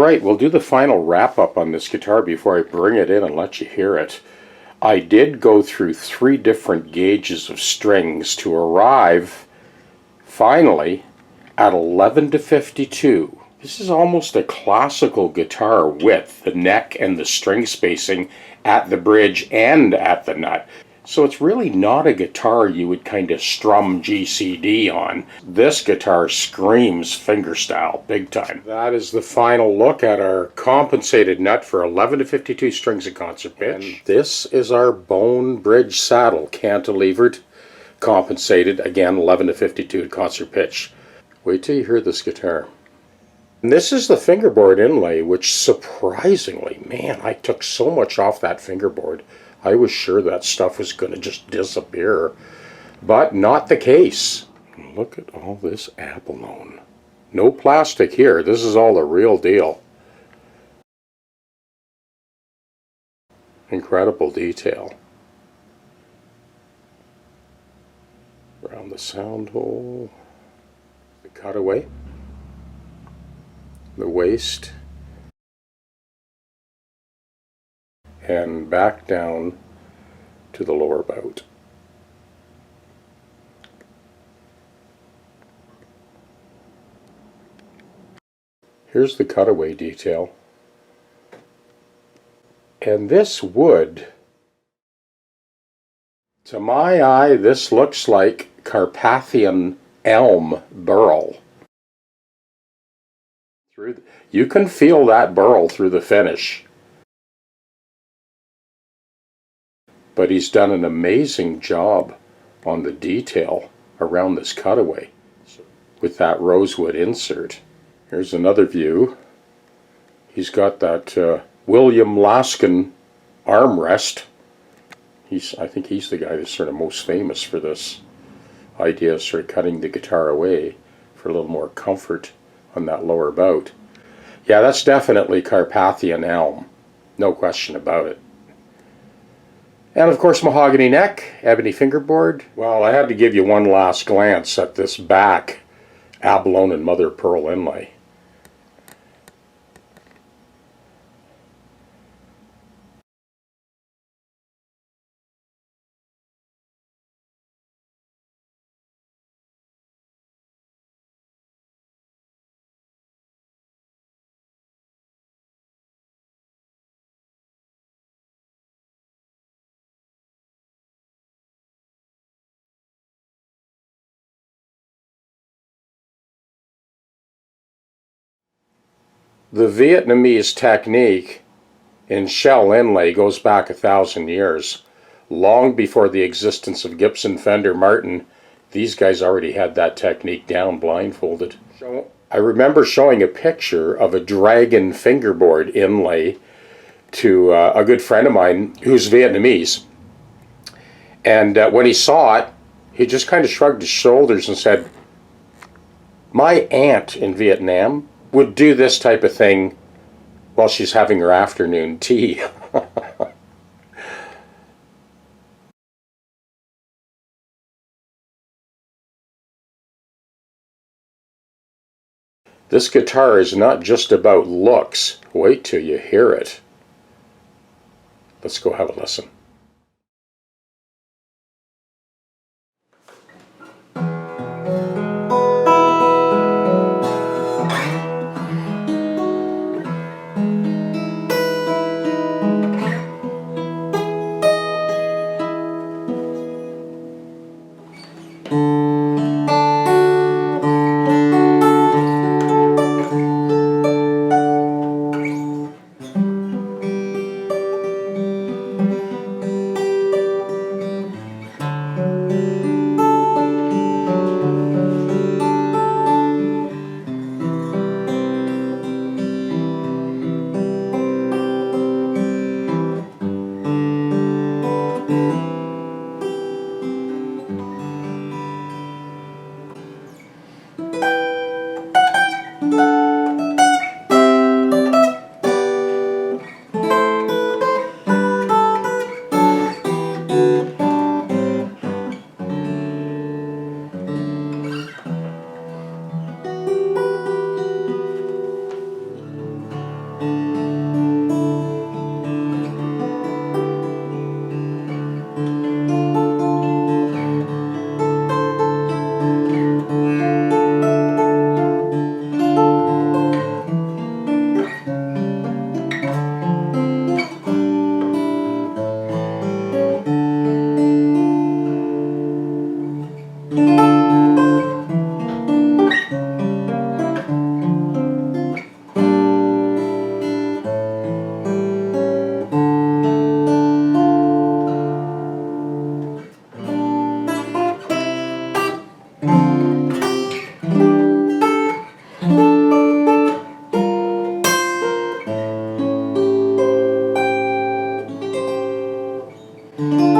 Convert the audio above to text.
Alright, we'll do the final wrap-up on this guitar before I bring it in and let you hear it. I did go through 3 different gauges of strings to arrive, finally, at 11 to 52. This is almost a classical guitar width, the neck and the string spacing at the bridge and at the nut. So it's really not a guitar you would kind of strum GCD on. This guitar screams fingerstyle big time. That is the final look at our compensated nut for 11 to 52 strings of concert pitch. And this is our bone bridge saddle, cantilevered, compensated, again 11 to 52 concert pitch. Wait till you hear this guitar. And this is the fingerboard inlay, which surprisingly, man, I took so much off that fingerboard. I was sure that stuff was going to just disappear, but not the case. Look at all this abalone. No plastic here. This is all the real deal. Incredible detail. Around the sound hole, the cutaway, the waist, and back down to the lower bout. Here's the cutaway detail. And this wood, to my eye, this looks like Carpathian elm burl. You can feel that burl through the finish. But he's done an amazing job on the detail around this cutaway with that rosewood insert. Here's another view. He's got that William Laskin armrest. I think he's the guy that's sort of most famous for this idea of sort of cutting the guitar away for a little more comfort on that lower bout. Yeah, that's definitely Carpathian elm. No question about it. And of course, mahogany neck, ebony fingerboard. Well, I had to give you one last glance at this back abalone and mother pearl inlay. The Vietnamese technique in shell inlay goes back 1,000 years. Long before the existence of Gibson, Fender, Martin, these guys already had that technique down blindfolded. I remember showing a picture of a dragon fingerboard inlay to a good friend of mine who's Vietnamese. And when he saw it, he just kind of shrugged his shoulders and said, "My aunt in Vietnam would do this type of thing while she's having her afternoon tea." This guitar is not just about looks. Wait till you hear it. Let's go have a listen. you.